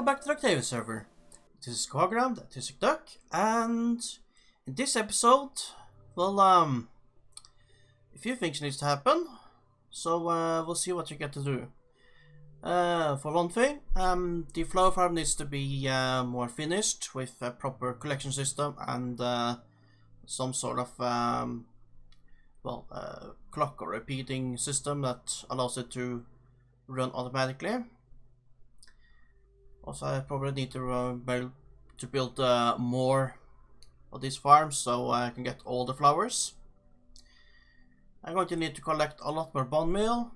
welcome back to the Octavia server. This is Quagram, the Autistic Duck, and in this episode, well, a few things needs to happen, so we'll see what you get to do. For one thing, the flower farm needs to be more finished with a proper collection system and some sort of clock or repeating system that allows it to run automatically. Also, I probably need to build more of these farms so I can get all the flowers. I'm going to need to collect a lot more bone meal,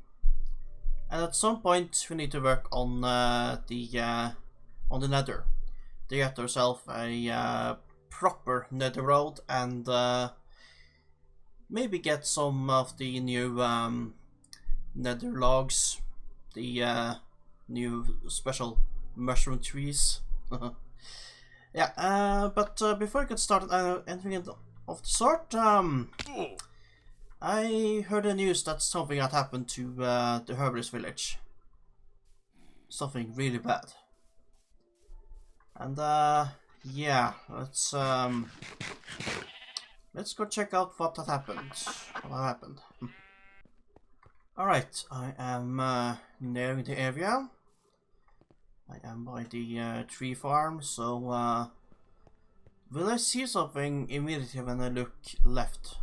and at some point we need to work on the nether to get ourselves a proper nether road and maybe get some of the new nether logs, the new special mushroom trees. Yeah, but before I get started anything of the sort, I heard the news that something had happened to the Herbalist village. Something really bad. And yeah, let's go check out what had happened. Alright, I am near the area. I am by the tree farm, so will I see something immediately when I look left?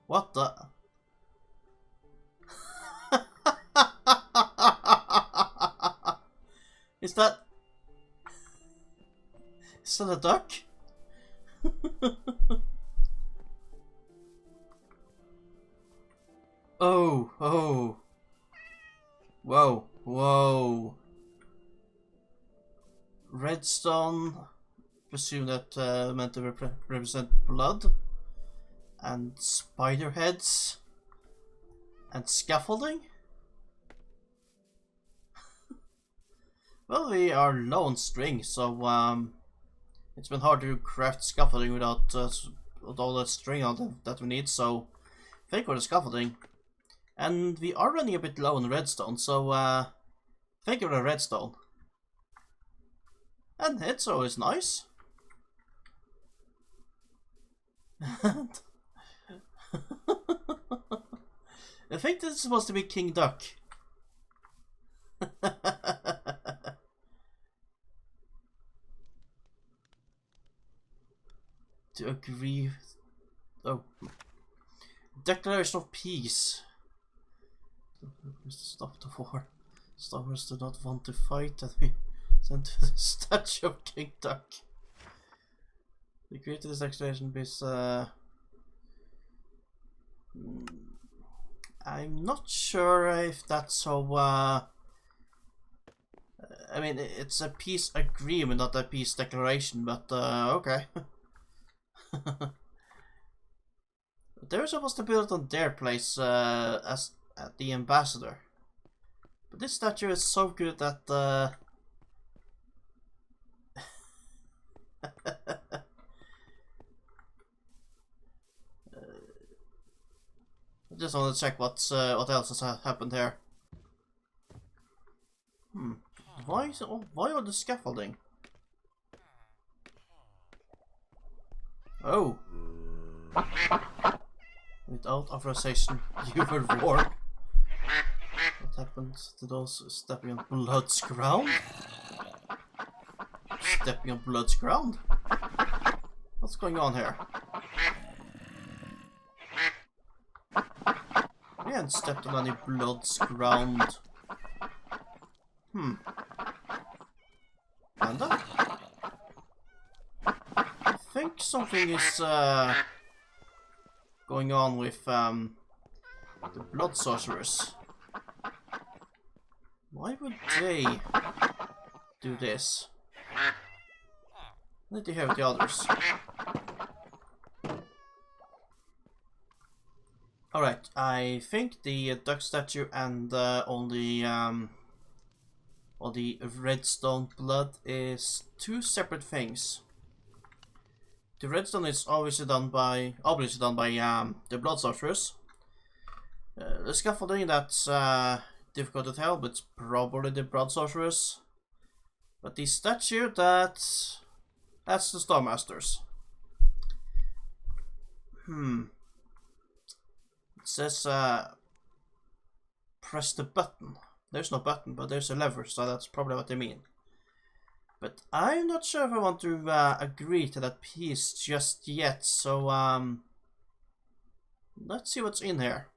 What the? Is that a duck? Oh. Whoa. Redstone, presume that meant to represent blood, and spider heads, and scaffolding. Well, we are low on string, so it's been hard to craft scaffolding without all that string that we need, so thank you for the scaffolding. And we are running a bit low on redstone, so thank you for the redstone. And it's always nice. I think this is supposed to be King Duck. To agree. Oh. Declaration of Peace. Stop the war. Starvers do not want to fight, and we send to the statue of King Duck. The creator of this declaration is I'm not sure if that's so I mean, it's a peace agreement, not a peace declaration, but okay. They're supposed to build on their place as the ambassador, but this statue is so good that I just want to check what else has happened here. Why all the scaffolding? Oh. Without authorization, you were warned. What happened to those stepping on blood's ground? Stepping on blood's ground? What's going on here? I haven't stepped on any blood's ground. Panda? I think something is going on with the blood sorcerers. Why would they do this? I need to hear the others. Alright, I think the duck statue and all the redstone blood is two separate things. The redstone is obviously done by the blood sorcerers. The scaffolding that's difficult to tell, but it's probably the Blood Sorceress. But the statue, that's the Starmasters. It says press the button. There's no button, but there's a lever, so that's probably what they mean. But I'm not sure if I want to agree to that piece just yet, so let's see what's in here.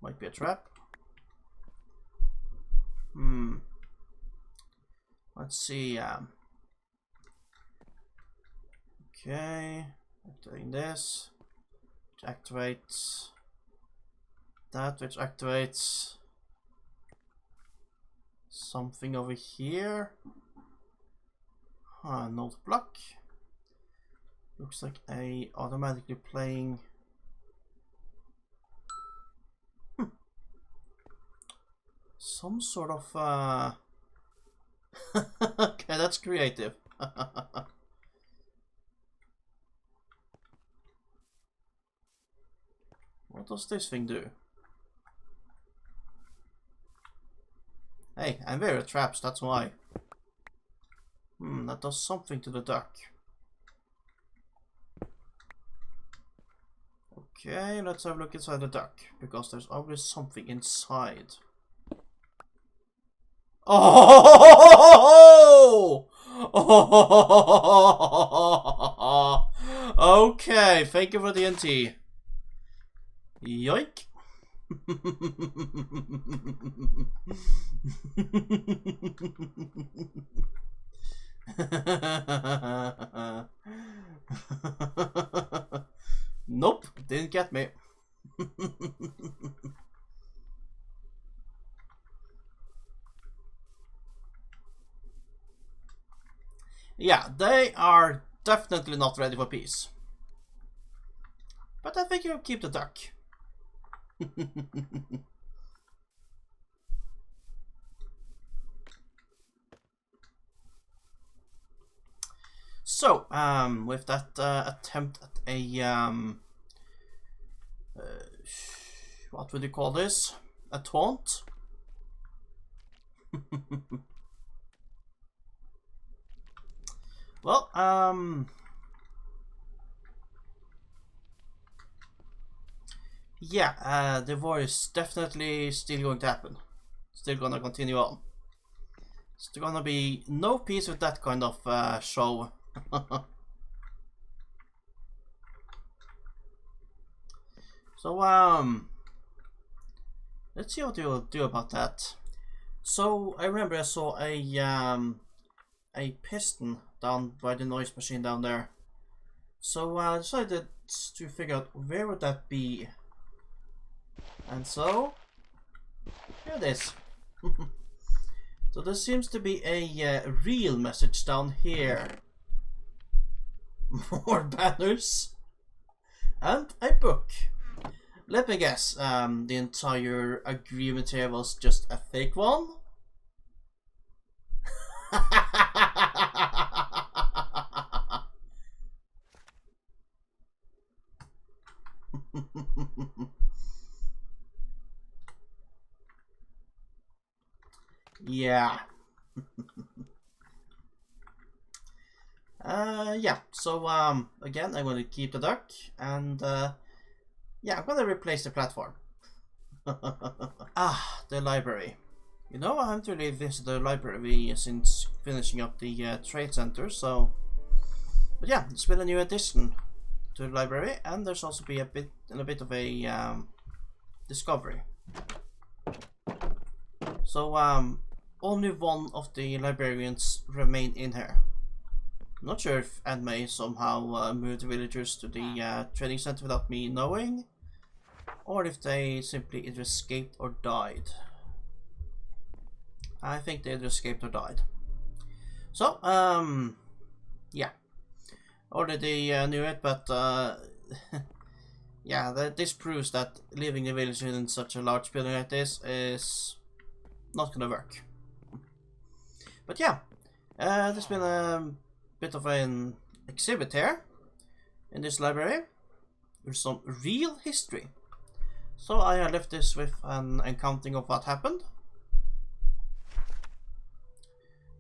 Might be a trap. Let's see. Okay, activating this, which activates that, which activates something over here. Note block. Looks like a automatically playing. Some sort of okay, that's creative. What does this thing do? Hey, I'm very traps, that's why. That does something to the duck. Okay, let's have a look inside the duck, because there's always something inside. Oh! Okay, thank you for the NT. Yoink. Nope, didn't get me. Yeah, they are definitely not ready for peace. But I think you'll keep the duck. So, with that attempt at a what would you call this? A taunt? Well, yeah, the war is definitely still going to happen. Still gonna continue on. It's gonna be no peace with that kind of show. So, let's see what you'll do about that. So, I remember I saw a piston down by the noise machine down there. So I decided to figure out where would that be. And so, here it is. So there seems to be a real message down here. More banners. And a book. Let me guess, the entire agreement here was just a fake one? Yeah. Yeah, so again I'm going to keep the duck and yeah, I'm going to replace the platform. The library. You know, I haven't really visited the library since finishing up the trade center, so but yeah, it's been a new addition to the library, and there's also been a bit of a discovery. So only one of the librarians remain in here. I'm not sure if Anime somehow moved the villagers to the training center without me knowing, or if they simply either escaped or died. I think they either escaped or died. So, yeah. Already knew it, but yeah, this proves that leaving the village in such a large building like this is not gonna work. But yeah, there's been a bit of an exhibit here in this library. There's some real history. So I left this with an accounting of what happened.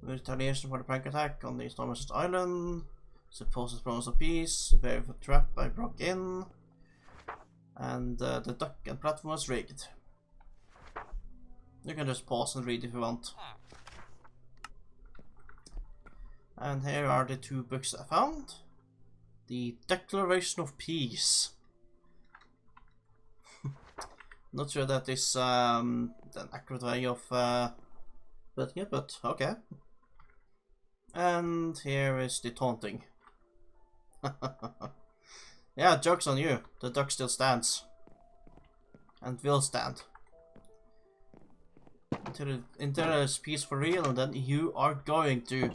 Retaliation for the prank attack on the Stormers Island. Supposed promise of peace. Very trap I broke in. And the duck and platform was rigged. You can just pause and read if you want. And here are the 2 books I found. The Declaration of Peace. Not sure that is an accurate way of putting it, but okay. And here is the taunting. Yeah, joke's on you. The duck still stands. And will stand. Until there's peace for real, and then you are going to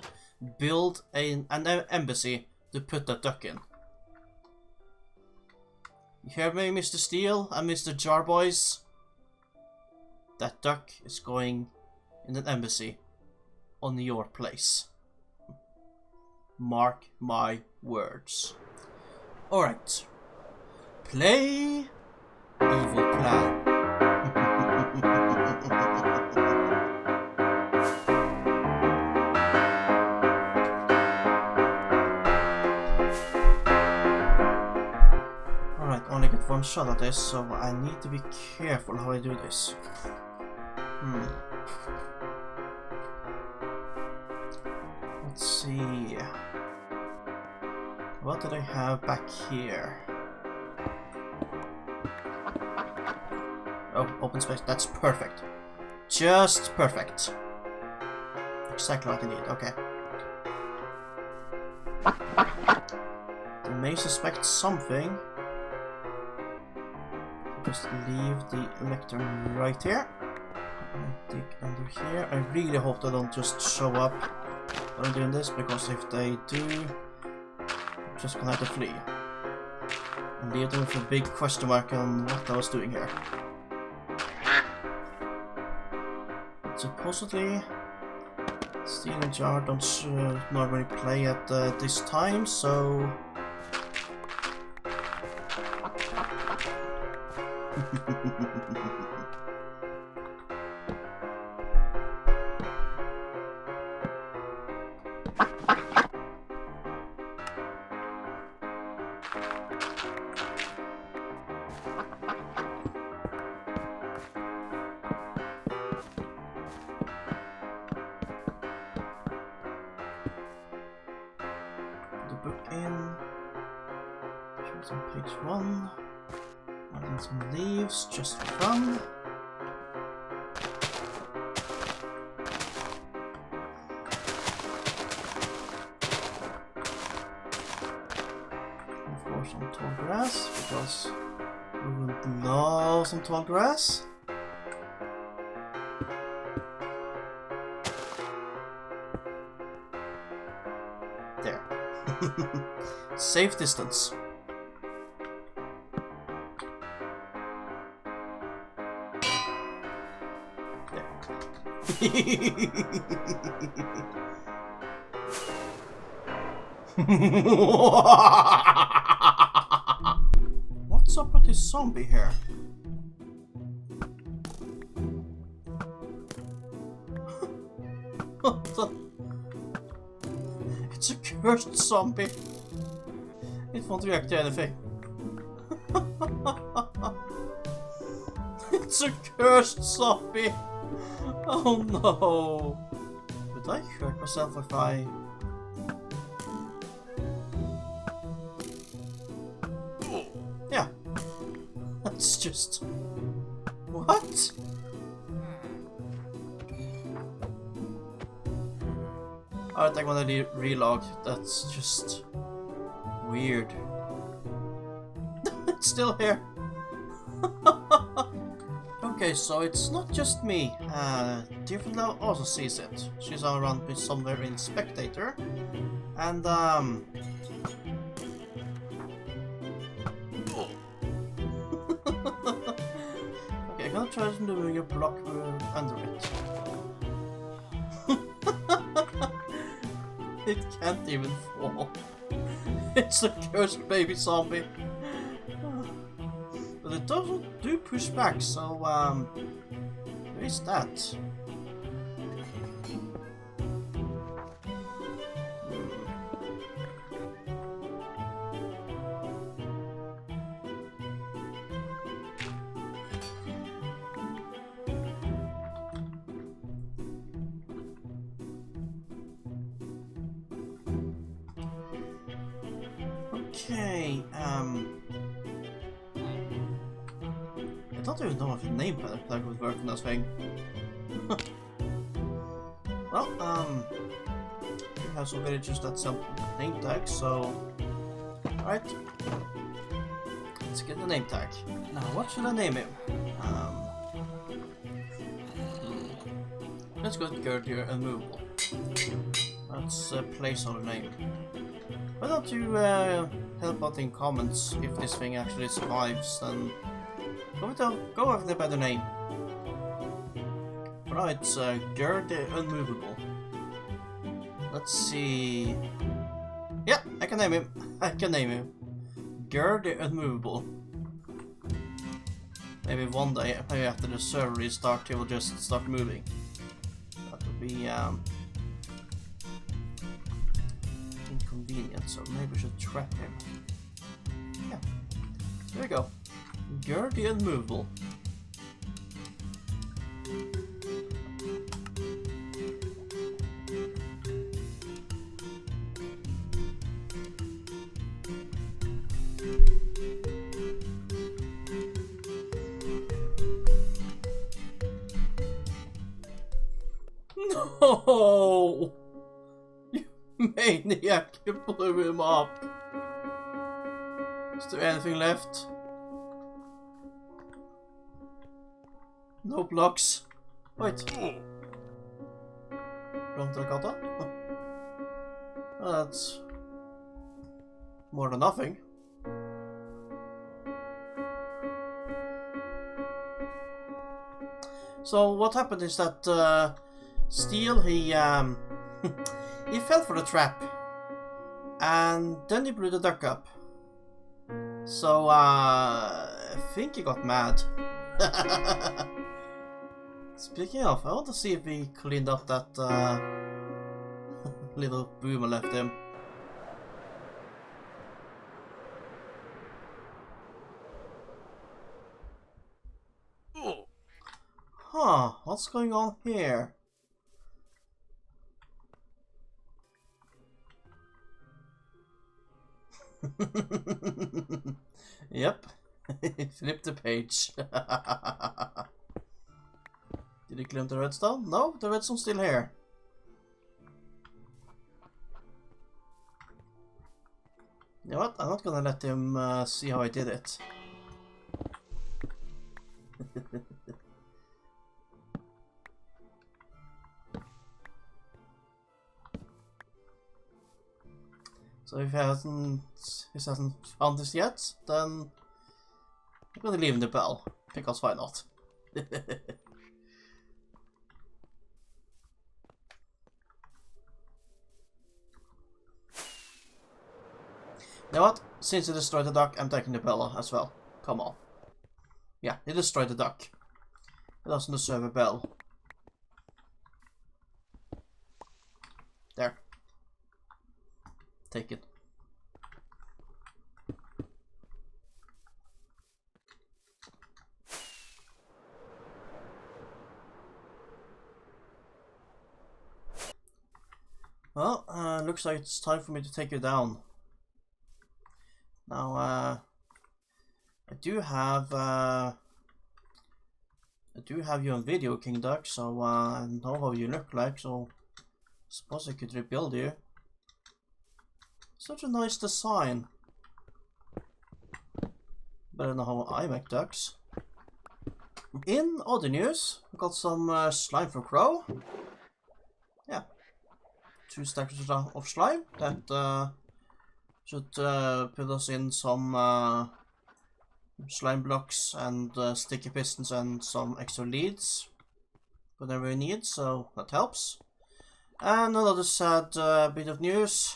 build an embassy to put that duck in. You hear me, Mr. Steele and Mr. Jarboys? That duck is going in an embassy on your place. Mark my words. Alright. Play evil plan. Alright, only get 1 shot at this, so I need to be careful how I do this. Let's see. What did I have back here? Oh, open space. That's perfect. Just perfect. Exactly what I need. Okay. They may suspect something. Just leave the lectern right here. Dig under here. I really hope they don't just show up when I'm doing this, because if they do, I'm just gonna have to flee. And leave them with a big question mark on what I was doing here. But supposedly, Steel and Jar don't normally play at this time, so... on page 1. Adding some leaves just for fun. Of course, some tall grass, because we would love some tall grass. There. Safe distance. What's up with this zombie here? It's a cursed zombie. It won't react to anything. It's a cursed zombie. Oh no! Would I hurt myself if I... Yeah. That's just... What? Alright, I'm gonna relog. That's just... weird. It's still here. Okay, so it's not just me. Differently also sees it. She's around with somewhere in Spectator. And okay, I'm gonna try doing a block under it. It can't even fall. It's a cursed baby zombie. But it doesn't do push back, so where is that? Okay, I don't even know if a name tag would work in this thing. Well, we have some villagers that sell name tags, so... Alright. Let's get the name tag. Now, what should I name him? Let's go with Girdier Unmovable. That's a placeholder name. Why don't you help out in comments if this thing actually survives, and go with a better name. For now it's Gerd Unmovable. Let's see. Yeah, I can name him. I can name him. Gerd Unmovable. Maybe one day, maybe after the server restart, he will just start moving. That would be inconvenient, so maybe we should trap him. Yeah, there we go. Gerd Unmovable. No! You maniac, you blew him up. Is there anything left? No blocks. Wait. Run to the gata? That's more than nothing. So what happened is that Steel, he he fell for the trap, and then he blew the duck up. So I think he got mad. Speaking of, I want to see if we cleaned up that little boomer left him. Huh, what's going on here? Yep, flip the page. Did he clean the redstone? No, the redstone's still here. You know what? I'm not gonna let him see how I did it. So if he hasn't found this yet, then I'm gonna leave him the bell, because why not? You know what? Since he destroyed the duck, I'm taking the bell as well. Come on. Yeah, he destroyed the duck. He doesn't deserve a bell. There. Take it. Well, looks like it's time for me to take you down. Now, I do have you on video, King Duck, so I know how you look like, so I suppose I could rebuild you. Such a nice design. But I don't know how I make ducks. In other news, we got some slime from Crow. Yeah. 2 stacks of slime that should put us in some slime blocks and sticky pistons and some extra leads. Whatever we need, so that helps. And another sad bit of news.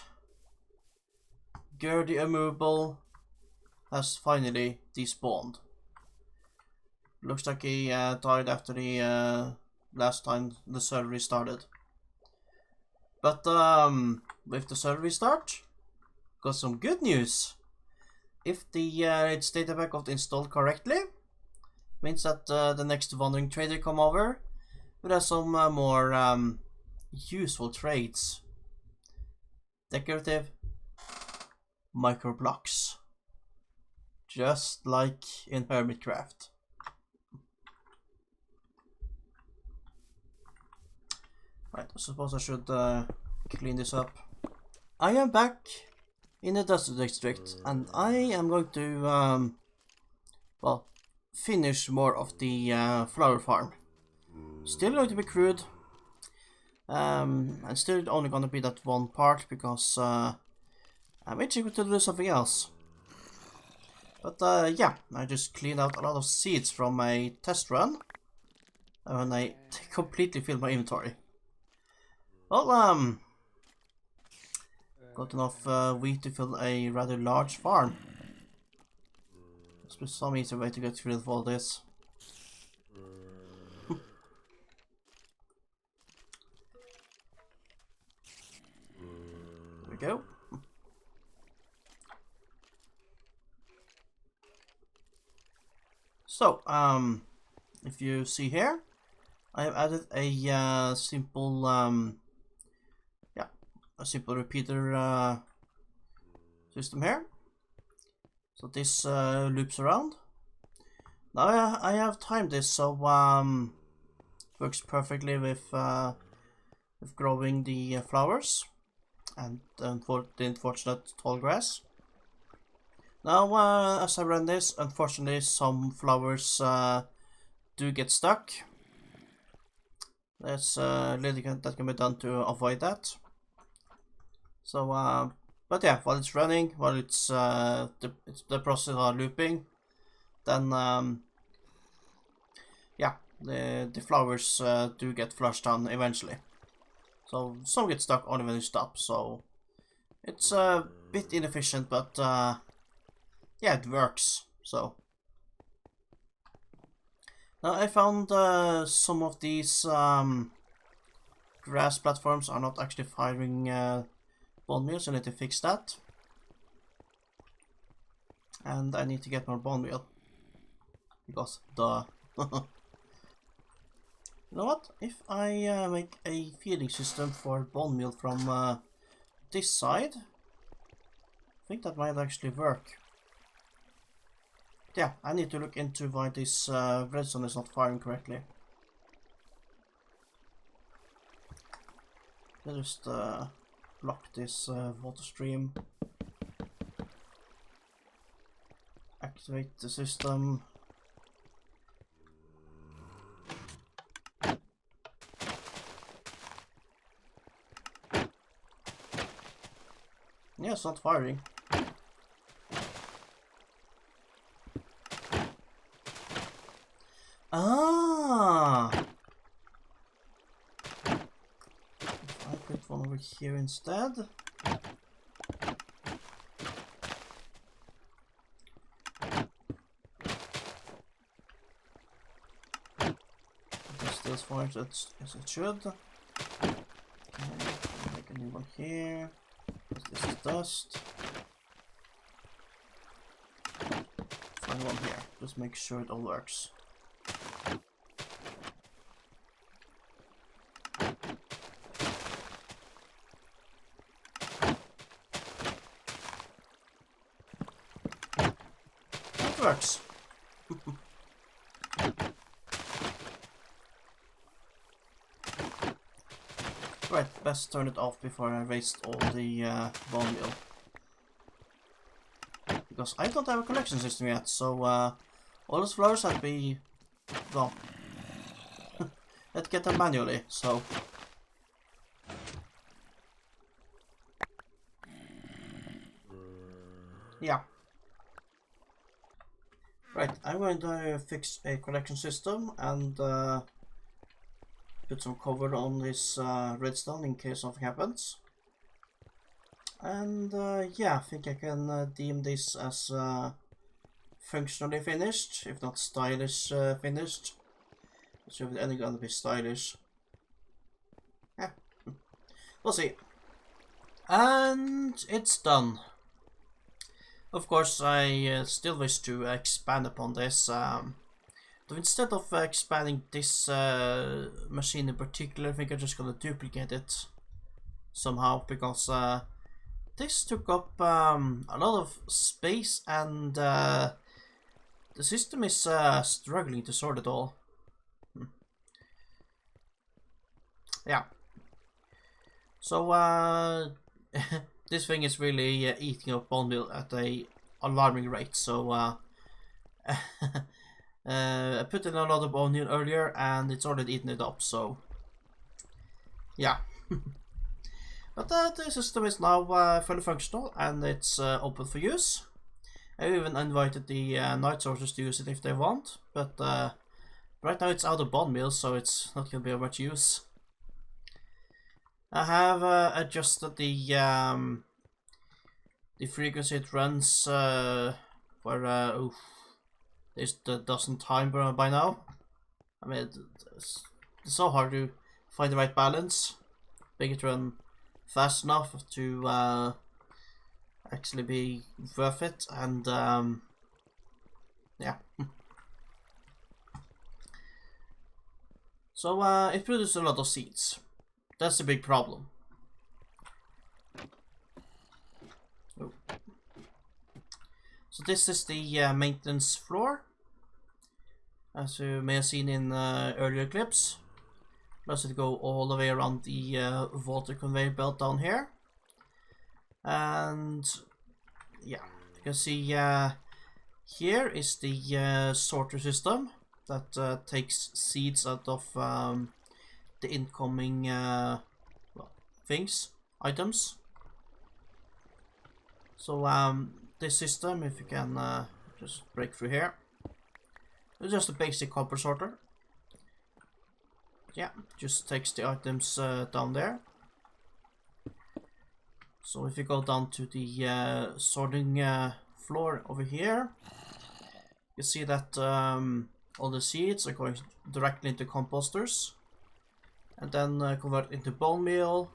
Gerd the Immovable has finally despawned. Looks like he died after the last time the server restarted. But with the server restart, got some good news. If the its data pack got installed correctly, means that the next wandering trader come over will have some more useful traits. Decorative microblocks, just like in Hermitcraft. Right, I suppose I should clean this up. I am back in the Dusty District, and I am going to, well, finish more of the flower farm. Still going to be crude, and still only going to be that one part, because I'm itching to do something else. But yeah, I just cleaned out a lot of seeds from my test run, and I completely filled my inventory. Well, got enough wheat to fill a rather large farm. Must be some easy way to get rid of all this. There we go. So, if you see here, I have added a simple, a simple repeater system here. So this loops around. Now I have timed this so works perfectly with growing the flowers and for the unfortunate tall grass. Now as I run this, unfortunately some flowers do get stuck. There's little that can be done to avoid that. So but yeah, while it's running, while it's the process are looping, then yeah, the flowers do get flushed down eventually. So some get stuck only when you stop. So it's a bit inefficient, but yeah, it works. So now I found some of these grass platforms are not actually firing bone meal, so I need to fix that. And I need to get more bone meal. Because duh. You know what? If I make a feeding system for bone meal from this side, I think that might actually work. Yeah, I need to look into why this redstone is not firing correctly. I'll just block this water stream. Activate the system. Yeah, it's not firing. Ah! If I put one over here instead. This still fires as it should. Okay, make a new one here. This is dust. Find one here. Just make sure it all works. It works. Right, best turn it off before I waste all the bone meal. Because I don't have a collection system yet, so all those flowers have to be, well, let's get them manually, so. Yeah. Right, I'm going to fix a collection system and put some cover on this redstone in case something happens. And yeah, I think I can deem this as functionally finished, if not stylish finished. So if it's gonna be stylish. Yeah, we'll see. And it's done. Of course, I still wish to expand upon this. But instead of expanding this machine in particular, I think I'm just gonna duplicate it somehow, because this took up a lot of space, and the system is struggling to sort it all. Yeah. So this thing is really eating up bone meal at a alarming rate. So I put in a lot of onion earlier, and it's already eaten it up. So yeah. But the system is now fully functional, and it's open for use. I even invited the night sources to use it if they want, but right now it's out of bone meal, so it's not going to be of much use. I have adjusted the frequency it runs for this doesn't time by now. I mean, it's so hard to find the right balance, make it run fast enough to actually be worth it, and yeah. So it produces a lot of seeds. That's a big problem. Oh. So this is the maintenance floor, as you may have seen in earlier clips. Does it go all the way around the water conveyor belt down here? And yeah, you can see here is the sorter system that takes seeds out of the incoming items. So this system, if you can just break through here, it's just a basic copper sorter. Yeah, just takes the items down there. So if you go down to the sorting floor over here, you see that all the seeds are going directly into composters, and then convert into bone meal,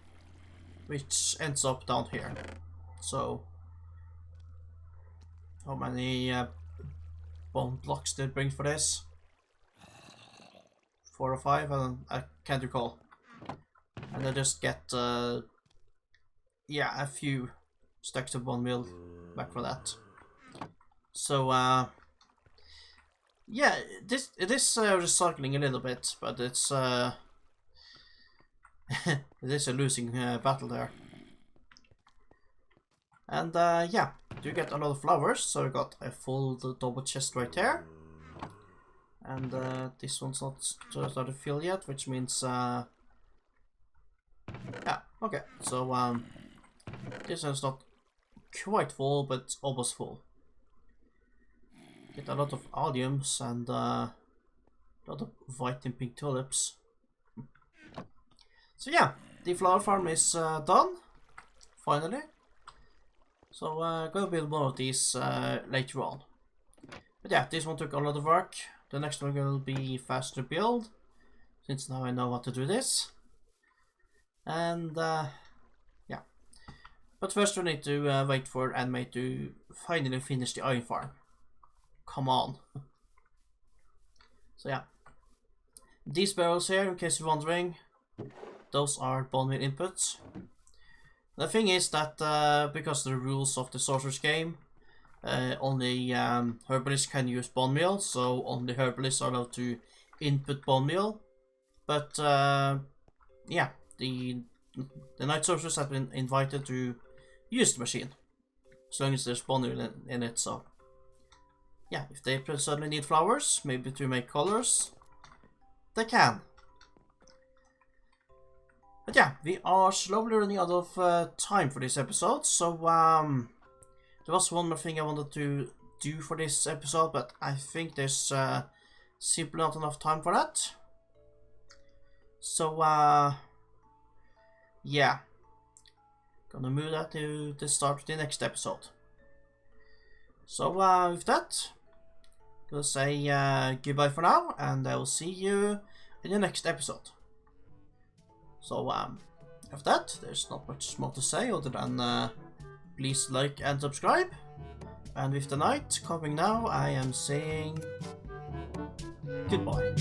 which ends up down here. So how many bone blocks did it bring for this? 4 or 5, I can't recall. And I just get yeah, a few stacks of bone meal back for that. So yeah, it is recycling a little bit, but it's it is a losing battle there. And yeah, you get a lot of flowers, so we got a full double chest right there. And this one's not started to fill yet, which means yeah, okay, so this one's not quite full, but almost full. Get a lot of alliums and a lot of white and pink tulips. So yeah, the flower farm is done, finally. So I'm gonna build more of these later on. But yeah, this one took a lot of work. The next one will be faster to build, since now I know how to do this. And yeah. But first we need to wait for anime to finally finish the iron farm. Come on. So yeah. These barrels here, in case you're wondering, those are bone meal inputs. The thing is that because of the rules of the sorcerer's game, only herbalists can use bone meal, so only herbalists are allowed to input bone meal. But yeah, the night sorcerers have been invited to use the machine, as long as there's bone meal in it. So yeah, if they suddenly need flowers, maybe to make colors, they can. But yeah, we are slowly running out of time for this episode, so there was one more thing I wanted to do for this episode, but I think there's simply not enough time for that. So yeah, gonna move that to the start of the next episode. So with that, gonna say goodbye for now, and I will see you in the next episode. So, after that, there's not much more to say other than please like and subscribe. And with the night coming now, I am saying goodbye.